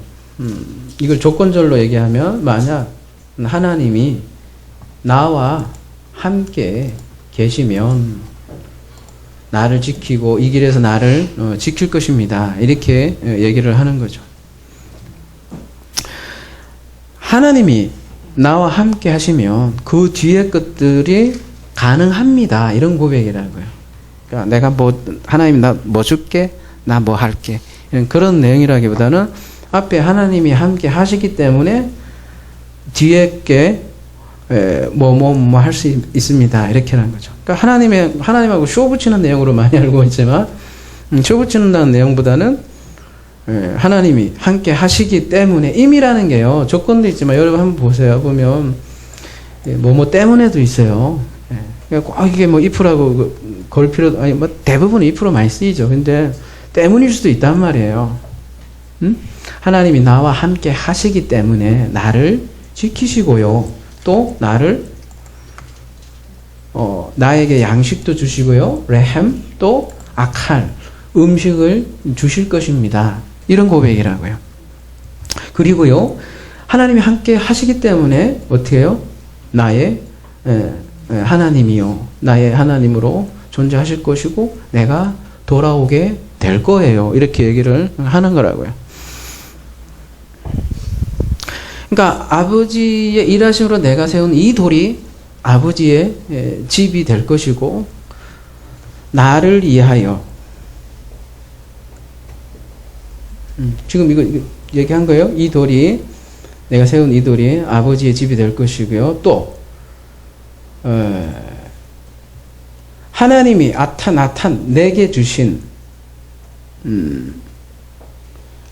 이걸 조건절로 얘기하면 만약 하나님이 나와 함께 계시면 나를 지키고 이 길에서 나를 지킬 것입니다. 이렇게 얘기를 하는 거죠. 하나님이 나와 함께 하시면 그 뒤에 것들이 가능합니다. 이런 고백이라고요. 그러니까 내가 뭐 하나님 나 뭐 줄게, 나 뭐 할게 이런 그런 내용이라기보다는 앞에 하나님이 함께 하시기 때문에 뒤에 게 뭐 할 수 있습니다. 이렇게 하는 거죠. 그러니까 하나님하고 쇼 붙이는 내용으로 많이 알고 있지만 쇼 붙이는다는 내용보다는 하나님이 함께 하시기 때문에 임이라는 게요. 조건도 있지만 여러분 한번 보세요. 보면 뭐 때문에도 있어요. 그러니까 꼭 이게 뭐 if라고 걸 필요도 아니 뭐 대부분 if로 많이 쓰이죠. 근데 때문일 수도 있단 말이에요. 하나님이 나와 함께 하시기 때문에 나를 지키시고요. 또 나를 나에게 양식도 주시고요. 레햄 또 아칼 음식을 주실 것입니다. 이런 고백이라고요. 그리고요. 하나님이 함께 하시기 때문에 어떻게 해요? 나의 하나님이요. 나의 하나님으로 존재하실 것이고 내가 돌아오게 될 거예요. 이렇게 얘기를 하는 거라고요. 그러니까 아버지의 일하심으로 내가 세운 이 돌이 아버지의 집이 될 것이고 나를 위하여 지금 이거 얘기한 거예요. 이 돌이 내가 세운 이 돌이 아버지의 집이 될 것이고요. 또 하나님이 나탄 내게 주신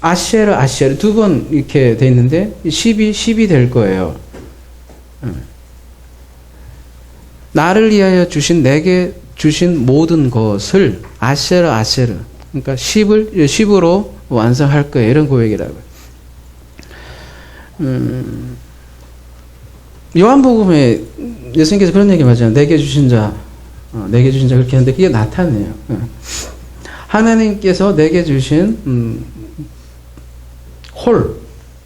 아쉐르 두 번 이렇게 돼 있는데 10이 될 거예요. 나를 위하여 주신 내게 주신 모든 것을 아쉐르 그러니까 10으로 완성할 거예요. 이런 고백이라고요. 요한복음에 예수님께서 그런 얘기 하잖아요. 내게 주신 자 그렇게 하는데 그게 나타내요. 하나님께서 내게 주신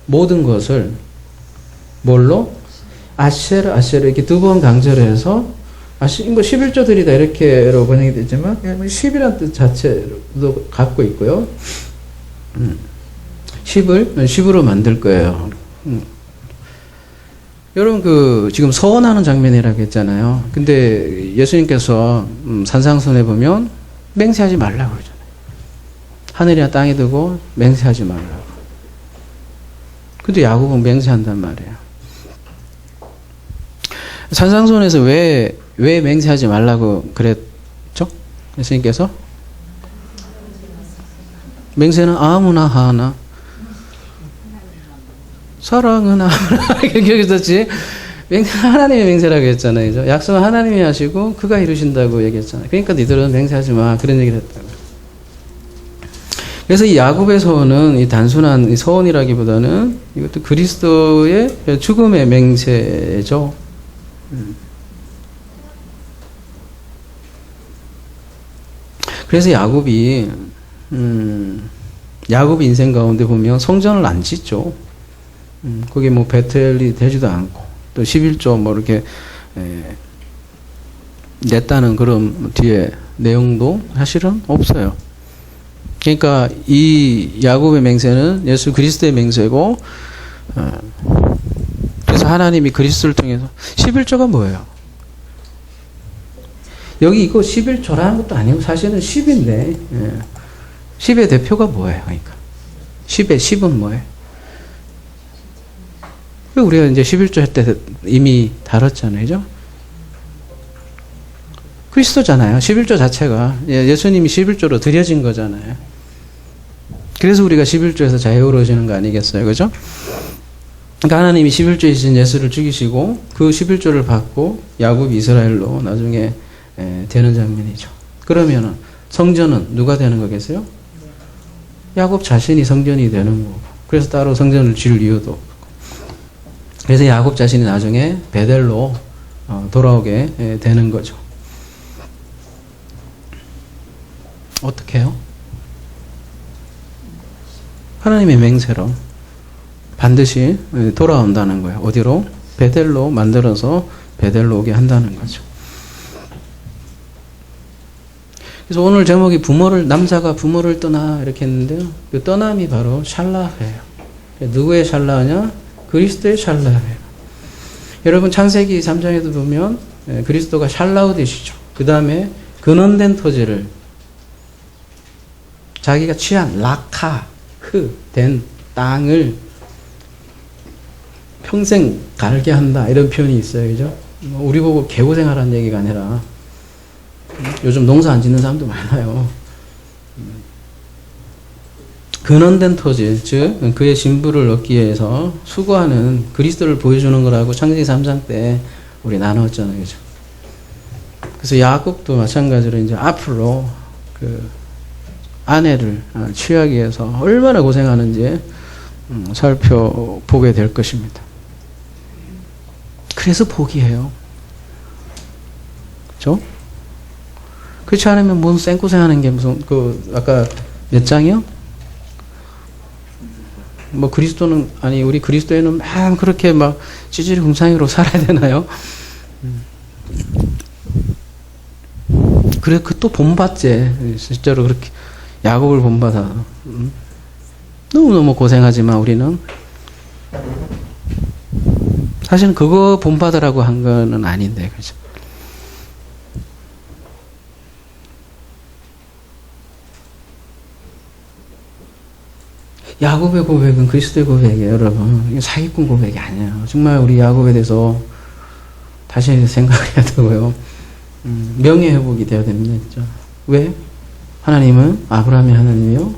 모든 것을 뭘로? 아쉐르 이렇게 두 번 강조를 해서 뭐 11조 드리다 이렇게로 번역이 되지만 10이라는 뜻 자체도 갖고 있고요. 10으로 만들 거예요. 여러분 지금 서원하는 장면이라고 했잖아요. 근데 예수님께서 산상순에 보면 맹세하지 말라고 그러잖아요. 하늘이나 땅에 두고 맹세하지 말라고. 근데 야곱은 맹세한단 말이에요. 산상순에서 왜 맹세하지 말라고 그랬죠? 예수님께서? 맹세는 아무나 하나 사랑은 여기 있었지. 하나님의 맹세라고 했잖아요. 그죠? 약속은 하나님이 하시고 그가 이루신다고 얘기했잖아요. 그러니까 니들은 맹세하지 마. 그런 얘기를 했다고. 그래서 이 야곱의 서원은 이 단순한 이 서원이라기보다는 이것도 그리스도의 죽음의 맹세죠. 그래서 야곱이 인생 가운데 보면 성전을 안 짓죠. 거기 뭐 베텔이 되지도 않고 또 11조 뭐 이렇게 냈다는 그런 뒤에 내용도 사실은 없어요. 그러니까 이 야곱의 맹세는 예수 그리스도의 맹세고, 그래서 하나님이 그리스도를 통해서 11조가 뭐예요? 여기 이거 11조라는 것도 아니고 사실은 10인데 10의 대표가 뭐예요? 그러니까 10의 10은 뭐예요? 우리가 이제 11조 할 때 이미 다뤘잖아요. 그죠? 그리스도잖아요. 11조 자체가 예수님이 11조로 드려진 거잖아요. 그래서 우리가 11조에서 자유로워지는 거 아니겠어요? 그죠? 그러니까 하나님이 11조이신 예수를 죽이시고 그 11조를 받고 야곱이 이스라엘로 나중에 되는 장면이죠. 그러면은 성전은 누가 되는 거겠어요? 야곱 자신이 성전이 되는 거고. 그래서 따로 성전을 지을 이유도 없고. 그래서 야곱 자신이 나중에 베델로 돌아오게 되는 거죠. 어떻게 해요? 하나님의 맹세로 반드시 돌아온다는 거예요. 어디로? 베델로 만들어서 베델로 오게 한다는 거죠. 그래서 오늘 제목이 남자가 부모를 떠나 이렇게 했는데요. 그 떠남이 바로 샬라예요. 누구의 샬라냐? 그리스도의 샬라예요. 여러분 창세기 3장에도 보면 그리스도가 샬라우 되시죠. 그 다음에 근원된 토지를 자기가 취한 된 땅을 평생 갈게 한다 이런 표현이 있어요. 그죠? 우리 보고 개고생하라는 얘기가 아니라 요즘 농사 안 짓는 사람도 많아요. 근원된 토지, 즉 그의 진부를 얻기 위해서 수고하는 그리스도를 보여주는 거라고 창세기 3장 때 우리 나눴잖아요. 그죠? 그래서 야곱도 마찬가지로 이제 앞으로 그 아내를 취하기 위해서 얼마나 고생하는지 살펴보게 될 것입니다. 그래서 포기해요. 그렇죠? 그렇지 않으면 뭔 생고생하는 게 무슨 아까 몇 장이요? 뭐 우리 그리스도에는 막 그렇게 막 찌질이 궁상이로 살아야 되나요? 그래 그 또 본받지. 실제로 그렇게 야곱을 본받아. 너무너무 고생하지만 우리는 사실은 그거 본받으라고 한 거는 아닌데, 그죠? 야곱의 고백은 그리스도의 고백이에요, 여러분. 사기꾼 고백이 아니에요. 정말 우리 야곱에 대해서 다시 생각해야 되고요. 명예회복이 되어야 됩니다, 진짜. 왜? 하나님은 아브라함의 하나님이요,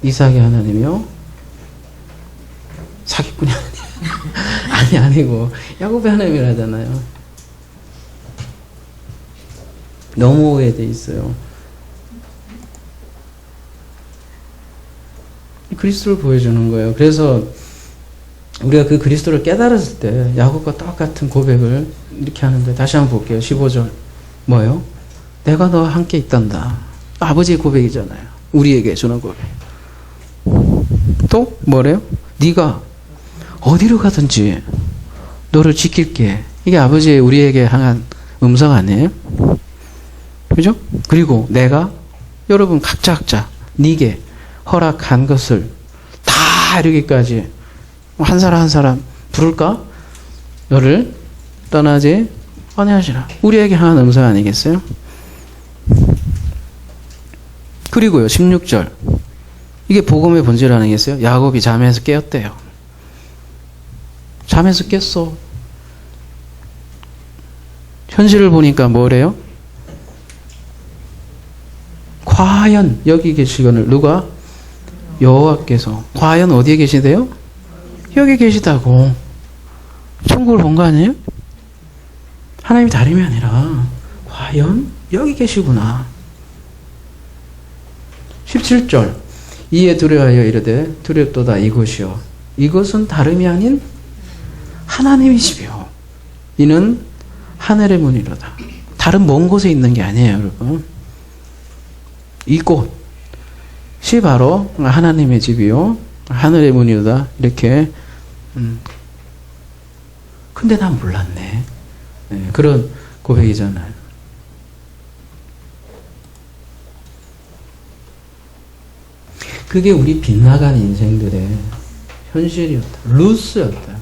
이삭의 하나님이요, 사기꾼이 아니고 야곱의 하나님이라잖아요. 너무 오해돼 있어요. 그리스도를 보여주는 거예요. 그래서 우리가 그 그리스도를 깨달았을 때 야곱과 똑같은 고백을 이렇게 하는데, 다시 한번 볼게요. 15절 뭐예요? 내가 너와 함께 있단다. 아버지의 고백이잖아요. 우리에게 주는 고백. 또 뭐래요? 네가 어디로 가든지 너를 지킬게. 이게 아버지의 우리에게 향한 음성 아니에요? 그죠? 그리고 내가 여러분 각자 네게 허락한 것을 다 이루기까지 한 사람 한 사람 부를까? 너를 떠나지 아니하시라. 우리에게 향한 음성 아니겠어요? 그리고요 16절 이게 복음의 본질 아니겠어요? 야곱이 잠에서 깨었대요. 잠에서 깼어. 현실을 보니까 뭐래요? 과연 여기 계시거늘 누가? 여호와께서. 과연 어디에 계시대요? 여기 계시다고. 천국을 본 거 아니에요? 하나님이 다름이 아니라 과연 여기 계시구나. 17절 이에 두려워하여 이르되 두렵도다 이곳이요 이것은 다름이 아닌 하나님이시며 이는 하늘의 문이로다. 다른 먼 곳에 있는 게 아니에요, 여러분. 이곳이 바로 하나님의 집이요 하늘의 문이로다. 이렇게 근데 난 몰랐네. 네, 그런 고백이잖아요. 그게 우리 빗나간 인생들의 현실이었다. 루스였다.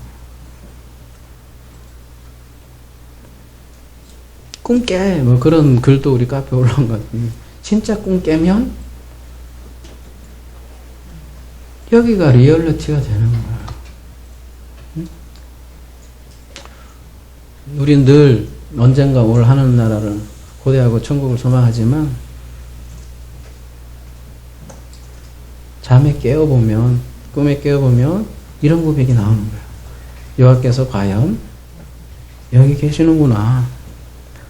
꿈 깨. 뭐 그런 글도 우리 카페에 올라온 것 같은데. 진짜 꿈 깨면 여기가 리얼리티가 되는 거야. 응? 우린 늘 언젠가 올 하늘 나라를 고대하고 천국을 소망하지만 잠에 깨어보면 꿈에 깨어보면 이런 고백이 나오는 거예요. 여호와께서 과연 여기 계시는구나.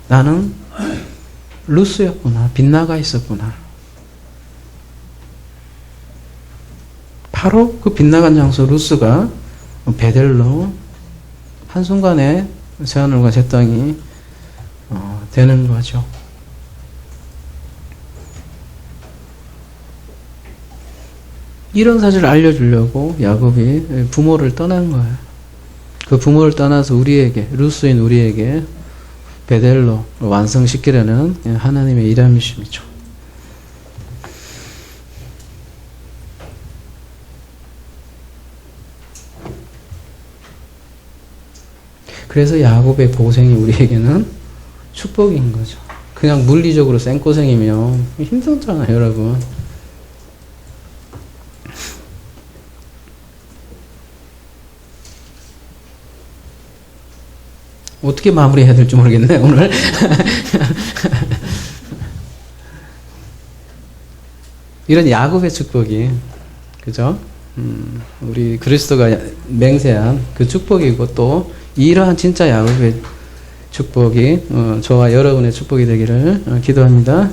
나는 루스였구나. 빗나가 있었구나. 바로 그 빗나간 장소 루스가 베델로 한순간에 새하늘과 새 땅이 되는 거죠. 이런 사실을 알려주려고 야곱이 부모를 떠난 거예요. 그 부모를 떠나서 우리에게, 루스인 우리에게 베델로 완성시키려는 하나님의 일함이심이죠. 그래서 야곱의 고생이 우리에게는 축복인 거죠. 그냥 물리적으로 생고생이면 힘들잖아요, 여러분. 어떻게 마무리해야 될지 모르겠네, 오늘. 이런 야곱의 축복이, 그죠? 우리 그리스도가 맹세한 그 축복이고, 또 이러한 진짜 야곱의 축복이 저와 여러분의 축복이 되기를 기도합니다.